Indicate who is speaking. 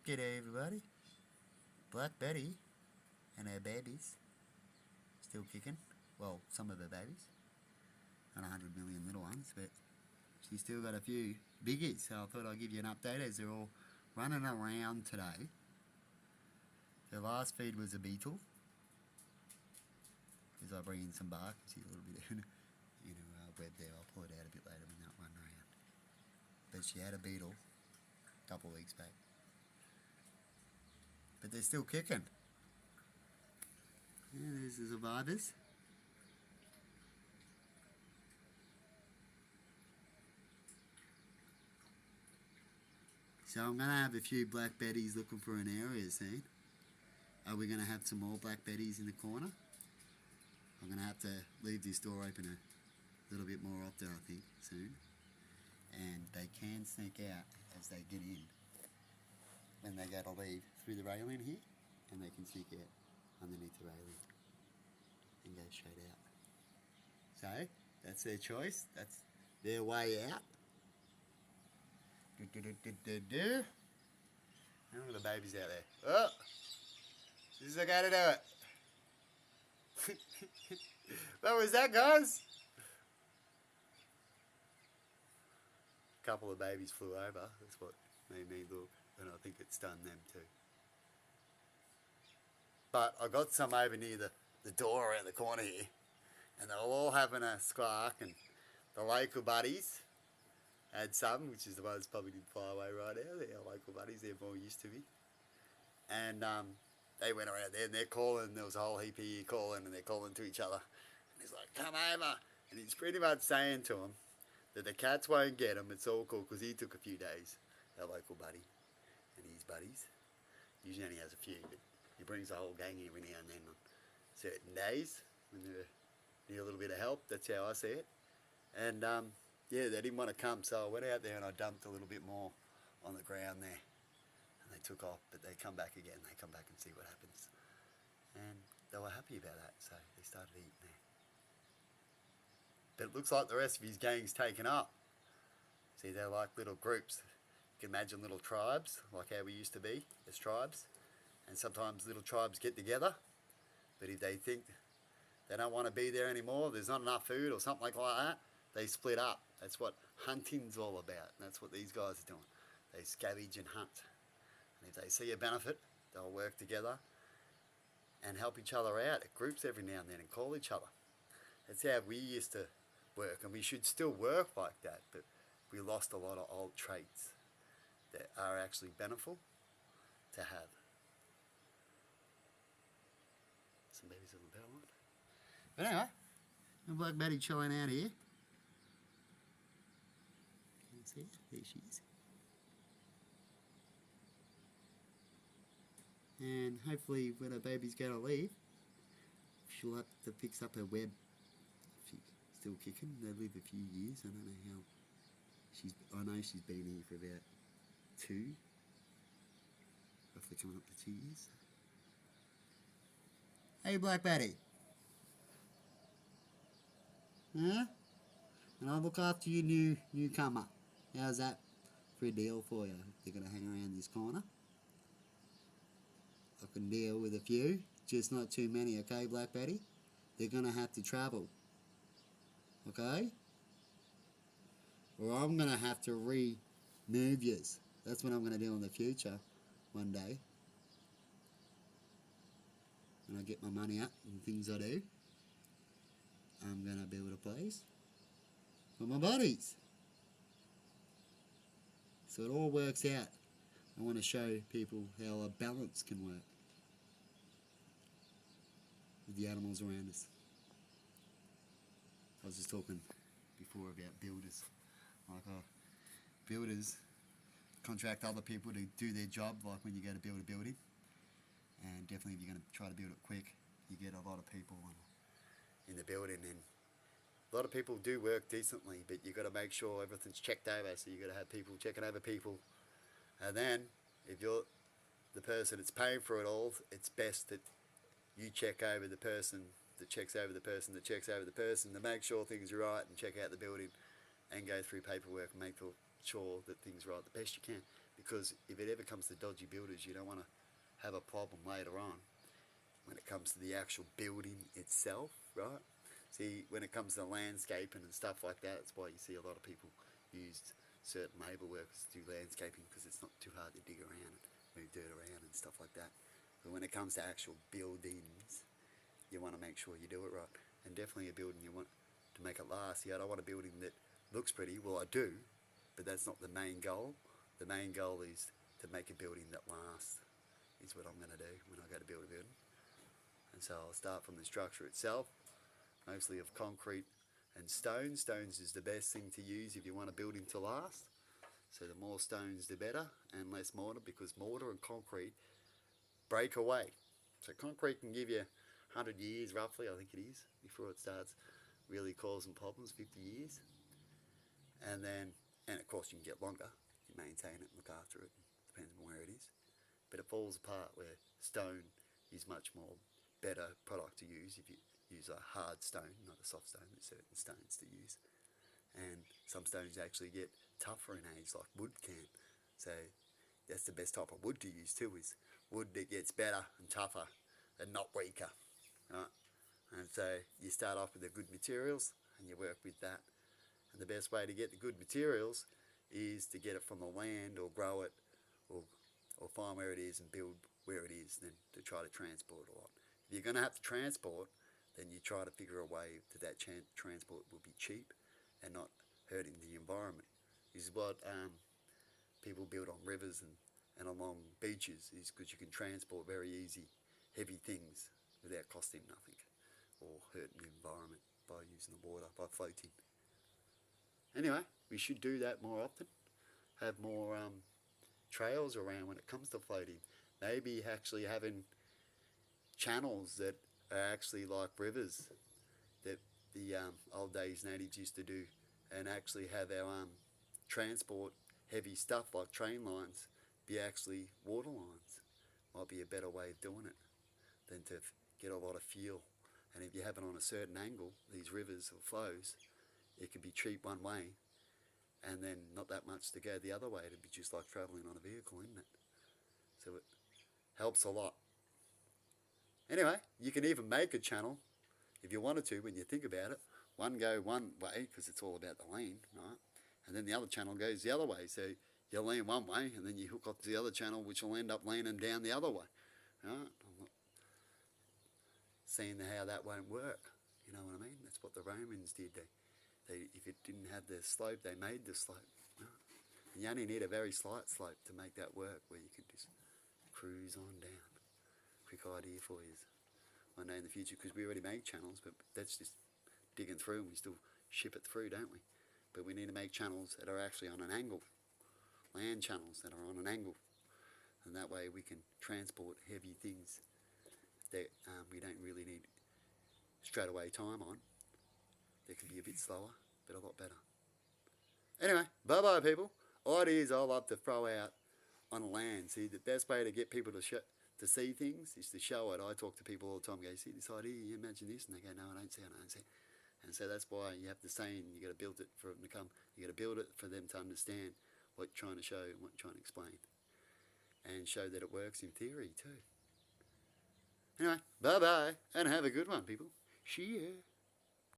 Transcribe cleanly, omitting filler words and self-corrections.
Speaker 1: G'day everybody. Black Betty and her babies still kicking. Well, some of her babies. Not 100 million little ones, but she's still got a few biggies, so I thought I'd give you an update as they're all running around today. The last feed was a beetle. As I bring in some bark, you see a little bit of web there. I'll pull it out a bit later when that run around. But she had a beetle a couple of weeks back. But they're still kicking. Yeah, there's the survivors. So I'm going to have a few black betties looking for an area soon. Are we going to have some more black betties in the corner? I'm going to have to leave this door open a little bit more often, I think, soon. And they can sneak out as they get in when they go to leave through the railing here, and they can sneak out underneath the railing and go straight out. So that's their choice. That's their way out. And look at the babies out there. Oh, this is the guy to do it. What was that, guys? A couple of babies flew over. That's what made me look, and I think it's done them too. But I got some over near the door around the corner here, and they were all having a squawk, and the local buddies had some, which is the ones probably didn't fly away right now. They're our local buddies, they're more used to me. And they went around there and they're calling, there was a whole heap of you calling, and they're calling to each other. And he's like, come over. And he's pretty much saying to them that the cats won't get him, it's all cool, because he took a few days, our local buddy, and his buddies. Usually only has a few, but he brings the whole gang every now and then on certain days when they need a little bit of help. That's how I see it. And yeah, they didn't want to come, so I went out there and I dumped a little bit more on the ground there. And they took off, but they come back again. They come back and see what happens. And they were happy about that, so they started eating there. But it looks like the rest of his gang's taken up. See, they're like little groups. You can imagine little tribes, like how we used to be as tribes. And sometimes little tribes get together, but if they think they don't want to be there anymore, there's not enough food or something like that, they split up. That's what hunting's all about. And that's what these guys are doing. They scavenge and hunt. And if they see a benefit, they'll work together and help each other out at groups every now and then and call each other. That's how we used to work, and we should still work like that, but we lost a lot of old traits that are actually beneficial to have. Some babies on the power line. But anyway, Black Betty chilling out here. Can you see it? There she is. And hopefully when her baby's going to leave, she'll have to fix up her web. She's still kicking. They live a few years. I don't know how. I know she's been here for about 2. Roughly coming up to 2 years. Hey, Black Betty. Huh? And I'll look after your newcomer. How's that for a deal for you? They're going to hang around this corner. I can deal with a few, just not too many, okay, Black Betty? They're going to have to travel. Okay? Or I'm going to have to remove yous. That's what I'm going to do in the future, one day. When I get my money up and things I do, I'm going to build a place for my buddies. So it all works out. I want to show people how a balance can work with the animals around us. I was just talking before about builders. Like builders contract other people to do their job, like when you go to build a building. And definitely if you're going to try to build it quick, you get a lot of people in the building. And a lot of people do work decently, but you've got to make sure everything's checked over. So you've got to have people checking over people. And then, if you're the person that's paying for it all, it's best that you check over the person that checks over the person that checks over the person to make sure things are right and check out the building and go through paperwork and make sure that things are right the best you can. because if it ever comes to dodgy builders, you don't want to have a problem later on when it comes to the actual building itself, right? See, when it comes to landscaping and stuff like that, that's why you see a lot of people use certain labour workers to do landscaping, because it's not too hard to dig around and move dirt around and stuff like that. But when it comes to actual buildings, you want to make sure you do it right. And definitely a building you want to make it last. Yeah, I don't want a building that looks pretty. Well, I do, but that's not the main goal. The main goal is to make a building that lasts, is what I'm going to do when I go to build a building. And so I'll start from the structure itself, mostly of concrete and stone. Stones is the best thing to use if you want a building to last. So the more stones the better, and less mortar, because mortar and concrete break away. So concrete can give you 100 years roughly, I think it is, before it starts really causing problems, 50 years. And then, and of course you can get longer, you maintain it and look after it, depends on where it is. But it falls apart, where stone is much more better product to use if you use a hard stone, not a soft stone. There's certain stones to use. And some stones actually get tougher in age, like wood can. So that's the best type of wood to use too, is wood that gets better and tougher and not weaker, right? And so you start off with the good materials and you work with that. And the best way to get the good materials is to get it from the land, or grow it, or find where it is and build where it is, then to try to transport a lot. If you're going to have to transport, then you try to figure a way that transport will be cheap and not hurting the environment. This is what people build on rivers and along beaches, is because you can transport very easy, heavy things without costing nothing or hurting the environment by using the water, by floating. Anyway, we should do that more often. Have more trails around when it comes to floating. Maybe actually having channels that are actually like rivers that the old days natives used to do, and actually have our transport heavy stuff like train lines be actually water lines. Might be a better way of doing it than to get a lot of fuel. And if you have it on a certain angle, these rivers or flows, it can be cheap one way and then not that much to go the other way. It'd be just like travelling on a vehicle, isn't it? So it helps a lot. Anyway, you can even make a channel if you wanted to, when you think about it. One go one way, because it's all about the lane, right? And then the other channel goes the other way. So you lean one way and then you hook up to the other channel, which will end up leaning down the other way, right? I'm not seeing how that won't work. You know what I mean? That's what the Romans did. They if it didn't have the slope, they made the slope. Right? And you only need a very slight slope to make that work, where you could just cruise on down. Quick idea for you one day in the future, because we already make channels, but that's just digging through, and we still ship it through, don't we? But we need to make channels that are actually on an angle, land channels that are on an angle, and that way we can transport heavy things that we don't really need straight away time on. They can be a bit slower, but a lot better. Anyway, bye bye people. Ideas I love to throw out on land. See, the best way to get people to see things is to show it. I talk to people all the time, go, see this idea, you imagine this, and they go, no, I don't see it, I don't see it. And so that's why you have the saying, you got to build it for them to come. You got to build it for them to understand what you're trying to show and what you're trying to explain, and show that it works in theory too. Anyway, bye bye, and have a good one, people. See ya.